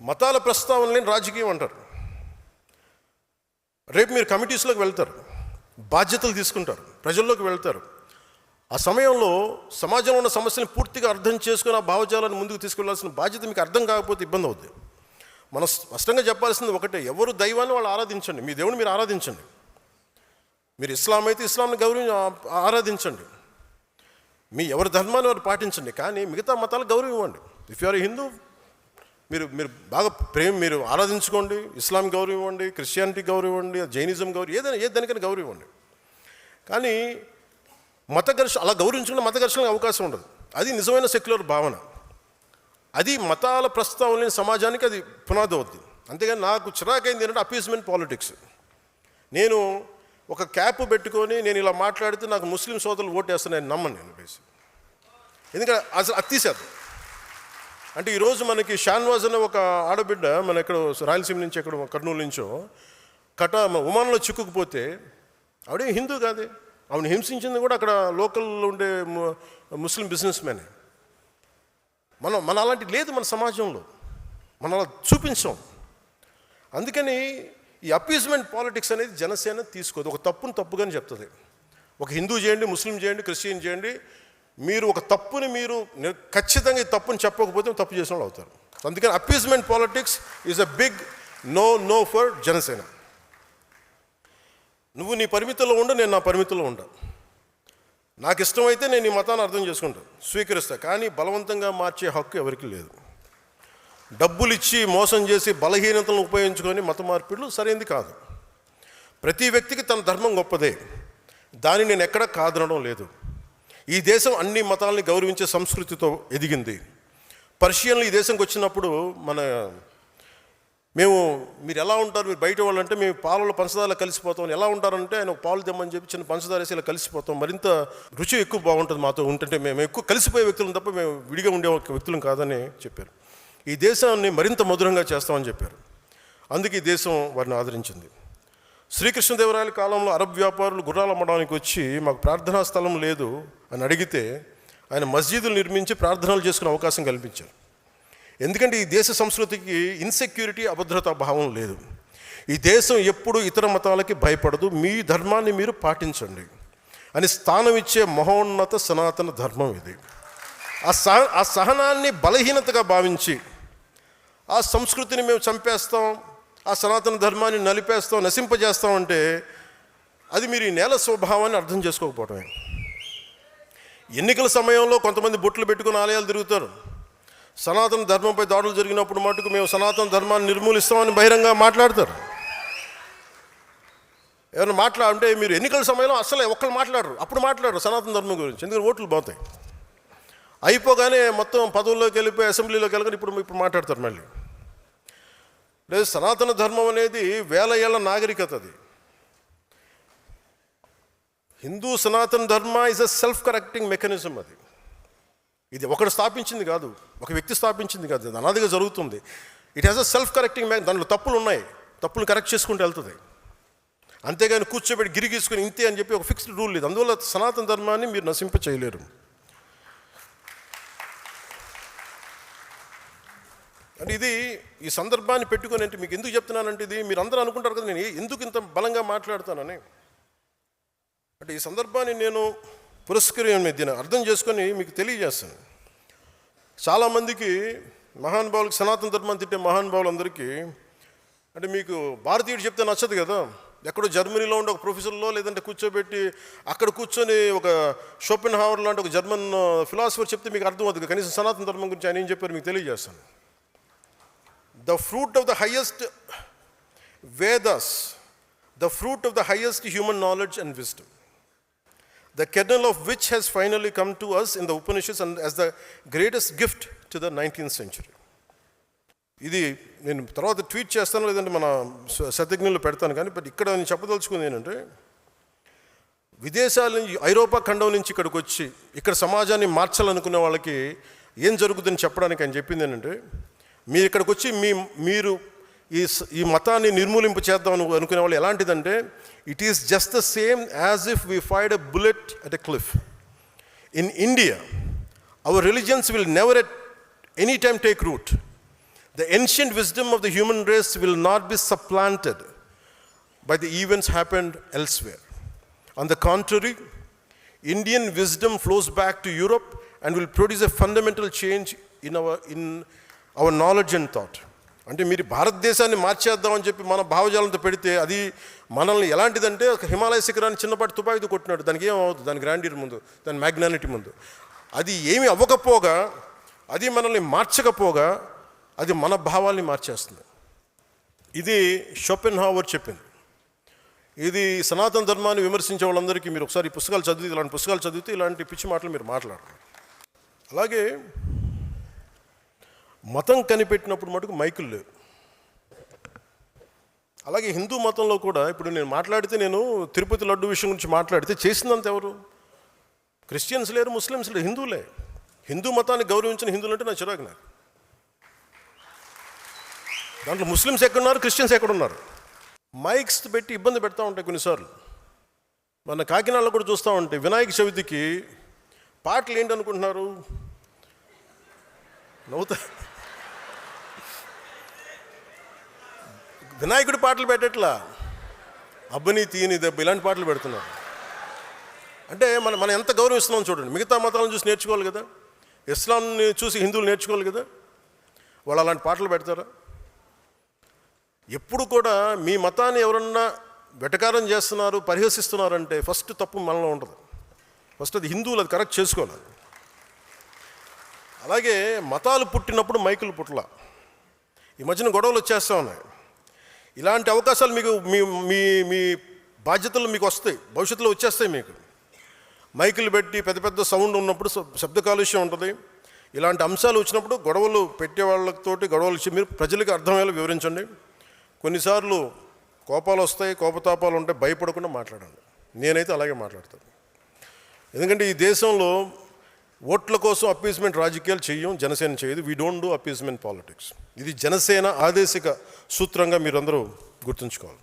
మతాల ప్రస్తావనని రాజకీయం అంటారు. రేపు మీరు కమిటీస్లోకి వెళ్తారు, బాధ్యతలు తీసుకుంటారు, ప్రజల్లోకి వెళ్తారు. ఆ సమయంలో సమాజంలో ఉన్న సమస్యలను పూర్తిగా అర్థం చేసుకుని ఆ భావజాలను ముందుకు తీసుకెళ్లాల్సిన బాధ్యత మీకు అర్థం కాకపోతే ఇబ్బంది అవుతుంది. మనం స్పష్టంగా చెప్పాల్సింది ఒకటే, ఎవరు దైవాన్ని వాళ్ళు ఆరాధించండి, మీ దేవుని మీరు ఆరాధించండి. మీరు ఇస్లాం అయితే ఇస్లాంని ఆరాధించండి, మీ ఎవరి ధర్మాన్ని వారు పాటించండి. కానీ మిగతా మతాలకు గౌరవం ఇవ్వండి. ఇఫ్ యు ఆర్ హిందూ, మీరు బాగా మీరు ఆరాధించుకోండి. ఇస్లాం గౌరవం ఇవ్వండి, క్రిస్టియానిటీ గౌరవం ఇవ్వండి, జైనిజం గౌరవం, ఏ దానికైనా గౌరవం ఇవ్వండి. కానీ మత ఘర్షణ అలా గౌరవించుకుంటే మత ఘర్షణకు అవకాశం ఉండదు. అది నిజమైన సెక్యులర్ భావన. అది మతాల ప్రస్తావన లేని సమాజానికి అది పునాది అవుద్ది. అంతేగాని నాకు చిరాకైంది ఏంటంటే అపీజ్మెంట్ పాలిటిక్స్. నేను ఒక క్యాప్ పెట్టుకొని నేను ఇలా మాట్లాడితే నాకు ముస్లిం సోదరులు ఓటేస్తాను, నేను నమ్మను. నేను బేసి ఎందుకంటే అసలు అత్తిసేద్దాం అంటే ఈరోజు మనకి షాన్వాజ్ అనే ఒక ఆడబిడ్డ మన ఎక్కడ రాయలసీమ నుంచి ఎక్కడ కర్నూలు నుంచో ఉమానంలో చిక్కుకుపోతే ఆవిడే హిందూ కాదే, ఆవిడ హింసించింది కూడా అక్కడ లోకల్లో ఉండే ముస్లిం బిజినెస్ మ్యానే. మన అలాంటి లేదు మన సమాజంలో, మనం అలా చూపించాం. అందుకని ఈ అపీజ్మెంట్ పాలిటిక్స్ అనేది జనసేన తీసుకోదు. ఒక తప్పుని తప్పుగానే చెప్తుంది. ఒక హిందూ చేయండి, ముస్లిం చేయండి, క్రిస్టియన్ చేయండి, మీరు ఒక తప్పుని మీరు ఖచ్చితంగా ఈ తప్పుని చెప్పకపోతే తప్పు చేసిన వాళ్ళు అవుతారు. అందుకని appeasement politics is a big no for Janasena. నువ్వు నీ పరిమితుల్లో ఉండు, నేను నా పరిమితుల్లో ఉంటా. నాకు ఇష్టమైతే నేను ఈ మతాన్ని అర్థం చేసుకుంటాను, స్వీకరిస్తా. కానీ బలవంతంగా మార్చే హక్కు ఎవరికి లేదు. డబ్బులు ఇచ్చి మోసం చేసి బలహీనతలను ఉపయోగించుకొని మత మార్పిడులు సరైనది కాదు. ప్రతి వ్యక్తికి తన ధర్మం గొప్పదే, దాన్ని నేను ఎక్కడా కాదనడం లేదు. ఈ దేశం అన్ని మతాలని గౌరవించే సంస్కృతితో ఎదిగింది. పర్షియన్లు ఈ దేశంకి వచ్చినప్పుడు మీరు ఎలా ఉంటారు, మీరు బయట వాళ్ళు అంటే మేము పాలలో పంచదారలో కలిసిపోతాం. ఎలా ఉంటారంటే ఆయన ఒక పాలు తెమ్మని చెప్పి చిన్న పంచదార వేసి ఇలా కలిసిపోతాం, మరింత రుచి ఎక్కువ బాగుంటుంది మాతో ఉంటుంటే. మేము ఎక్కువ కలిసిపోయే వ్యక్తులను తప్ప మేము విడిగా ఉండే వ్యక్తులం కాదని చెప్పారు. ఈ దేశాన్ని మరింత మధురంగా చేస్తామని చెప్పారు. అందుకే ఈ దేశం వారిని ఆదరించింది. శ్రీకృష్ణదేవరాయల కాలంలో అరబ్ వ్యాపారులు గుర్రాలు అమ్మడానికి వచ్చి మాకు ప్రార్థనా స్థలం లేదు అని అడిగితే ఆయన మస్జిదులు నిర్మించి ప్రార్థనలు చేసుకునే అవకాశం కల్పించారు. ఎందుకంటే ఈ దేశ సంస్కృతికి ఇన్సెక్యూరిటీ, అభద్రతా భావం లేదు. ఈ దేశం ఎప్పుడు ఇతర మతాలకి భయపడదు, మీ ధర్మాన్ని మీరు పాటించండి అని స్థానం ఇచ్చే మహోన్నత సనాతన ధర్మం ఇది. ఆ సహనాన్ని బలహీనతగా భావించి ఆ సంస్కృతిని మేము చంపేస్తాం, ఆ సనాతన ధర్మాన్ని నలిపేస్తాం, నశింపజేస్తాం అంటే అది మీరు ఈ నేల స్వభావాన్ని అర్థం చేసుకోకపోవటమే. ఎన్నికల సమయంలో కొంతమంది బొట్లు పెట్టుకుని ఆలయాలు తిరుగుతారు. సనాతన ధర్మంపై దాడులు జరిగినప్పుడు మటుకు మేము సనాతన ధర్మాన్ని నిర్మూలిస్తామని బహిరంగ మాట్లాడతారు. ఎవరైనా అంటే మీరు ఎన్నికల సమయంలో అసలు ఒక్కరు మాట్లాడరు, అప్పుడు మాట్లాడరు సనాతన ధర్మం గురించి. ఎందుకంటే ఓట్లు పోతాయి. అయిపోగానే మొత్తం పదవుల్లోకి వెళ్ళిపోయి అసెంబ్లీలోకి వెళ్ళగానే ఇప్పుడు మాట్లాడతారు మళ్ళీ. లేదు, సనాతన ధర్మం అనేది వేల ఏళ్ల నాగరికత. అది హిందూ సనాతన ధర్మ is a self correcting mechanism. ఇది ఒకడు స్థాపించింది కాదు, ఒక వ్యక్తి స్థాపించింది కాదు, అది అనాదిగా జరుగుతుంది. It has a self correcting దాంట్లో తప్పులు ఉన్నాయి, తప్పులు కరెక్ట్ చేసుకుంటూ వెళ్తుంది. అంతేగాని కూర్చోబెట్టి గిరిగీసుకుని ఇంతే అని చెప్పి ఒక ఫిక్స్డ్ రూల్ లేదు. అందువల్ల సనాతన ధర్మాన్ని మీరు నశింప చేయలేరు. అంటే ఇది ఈ సందర్భాన్ని పెట్టుకొని అంటే మీకు ఎందుకు చెప్తున్నానంటే, ఇది మీరు అందరూ అనుకుంటారు కదా నేను ఎందుకు ఇంత బలంగా మాట్లాడుతానని. అంటే ఈ సందర్భాన్ని నేను దీన్ని అర్థం చేసుకొని మీకు తెలియజేస్తాను. చాలామందికి మహానుభావులకి సనాతన ధర్మాన్ని తిట్టే మహానుభావులందరికీ అంటే మీకు భారతీయుడు చెప్తే నచ్చదు కదా. ఎక్కడో జర్మనీలో ఉండే ఒక ప్రొఫెసర్లో లేదంటే కూర్చోబెట్టి అక్కడ కూర్చొని ఒక షోపెన్హావర్ లాంటి ఒక జర్మన్ ఫిలాసఫర్ చెప్తే మీకు అర్థం అవుతుంది. కనీసం సనాతన ధర్మం గురించి ఆయన ఏం చెప్పారు మీకు తెలియజేస్తాను. The fruit of the highest Vedas, the fruit of the highest human knowledge and wisdom, the kernel of which has finally come to us in the Upanishads and as the greatest gift to the 19th century. ఇది నేను తర్వాత tweet చేస్తాను, లేదంటే మన శతజ్ఞులు పెడతాను. కానీ but ఇక్కడ నేను చెప్పదలుచుకుంది ఏంటంటే, విదేశాల నుంచి ఐరోపా ఖండం నుంచి ఇక్కడికి వచ్చి ఇక్కడ సమాజాన్ని మార్చాలనుకునే వాళ్ళకి ఏం జరుగుతుందని చెప్పడానికి ఆయన చెప్పింది ఏంటంటే, మీరు ఇక్కడికి వచ్చి మీరు ఈ మతాన్ని నిర్మూలింపు చేద్దాం అనుకునే వాళ్ళు ఎలాంటిదంటే, it is just the same as if we fired a bullet at a cliff. In India our religions will never at any time take root. The ancient wisdom of the human race will not be supplanted by the events happened elsewhere. On the contrary, Indian wisdom flows back to Europe and will produce a fundamental change in our knowledge and thought. అంటే మీరు భారతదేశాన్ని మార్చేద్దామని చెప్పి మన భావజాలంతో పెడితే అది మనల్ని ఎలాంటిదంటే ఒక హిమాలయ శిఖరాన్ని చిన్నపాటి తుపాకీతో కొట్టినాడు. దానికి ఏమవుతుంది? దాని గ్రాండీర్ ముందు, దాని మ్యాగ్నానిటీ ముందు. అది ఏమి అవ్వకపోగా, అది మనల్ని మార్చకపోగా, అది మన భావాల్ని మార్చేస్తుంది. ఇది షోపెన్హావర్ చెప్పింది. ఇది సనాతన ధర్మాన్ని విమర్శించే వాళ్ళందరికీ మీరు ఒకసారి ఈ పుస్తకాలు చదివితే, ఇలాంటి పుస్తకాలు చదివితే ఇలాంటి పిచ్చి మాటలు మీరు మాట్లాడరు. అలాగే మతం కనిపెట్టినప్పుడు మటుకు మైకులు లేవు. అలాగే హిందూ మతంలో కూడా ఇప్పుడు నేను మాట్లాడితే, నేను తిరుపతి లడ్డు విషయం గురించి మాట్లాడితే చేసిందంత ఎవరు? క్రిస్టియన్స్ లేరు, ముస్లిమ్స్ లేరు, హిందువులే. హిందూ మతాన్ని గౌరవించిన హిందువులు అంటే నా చిరాకు. నాకు దాంట్లో ముస్లిమ్స్ ఎక్కడున్నారు, క్రిస్టియన్స్ ఎక్కడున్నారు? మైక్స్ పెట్టి ఇబ్బంది పెడతా ఉంటాయి కొన్నిసార్లు. మన కాకినాడలో కూడా చూస్తూ ఉంటే వినాయక చవితికి పాటలు ఏంటి అనుకుంటున్నారు? నవ్వుతా. వినాయకుడి పాటలు పెట్టట్లా, అబ్బని తీని దెబ్బ ఇలాంటి పాటలు పెడుతున్నారు. అంటే మనం ఎంత గౌరవిస్తున్నాం చూడండి. మిగతా మతాలను చూసి నేర్చుకోవాలి కదా, ఇస్లాంని చూసి హిందువులు నేర్చుకోవాలి కదా. వాళ్ళు అలాంటి పాటలు పెడతారా? ఎప్పుడు కూడా మీ మతాన్ని ఎవరన్నా వెటకారం చేస్తున్నారు, పరిహసిస్తున్నారంటే ఫస్ట్ తప్పు మనలో ఉంటుంది. ఫస్ట్ అది హిందువులు అది కరెక్ట్ చేసుకోవాలి. అలాగే మతాలు పుట్టినప్పుడు మైకులు పుట్టల. ఈ మధ్యన గొడవలు వచ్చేస్తూ ఉన్నాయి. ఇలాంటి అవకాశాలు మీకు మీ మీ బాధ్యతలు మీకు వస్తాయి, భవిష్యత్తులో వచ్చేస్తాయి. మీకు మైకులు పెట్టి పెద్ద పెద్ద సౌండ్ ఉన్నప్పుడు శబ్ద కాలుష్యం ఉంటుంది. ఇలాంటి అంశాలు వచ్చినప్పుడు గొడవలు పెట్టే వాళ్ళతోటి గొడవలు ఇచ్చి మీరు ప్రజలకు అర్థమయ్యేలా వివరించండి. కొన్నిసార్లు కోపాలు వస్తాయి, కోపతాపాలు ఉంటాయి, భయపడకుండా మాట్లాడండి. నేనైతే అలాగే మాట్లాడతాను. ఎందుకంటే ఈ దేశంలో ఓట్ల కోసం అప్పీస్మెంట్ రాజకీయాలు చెయ్యం, జనసేన చేయదు. We don't do appeasement politics. ఇది జనసేన ఆదేశిక సూత్రంగా మీరందరూ గుర్తుంచుకోవాలి.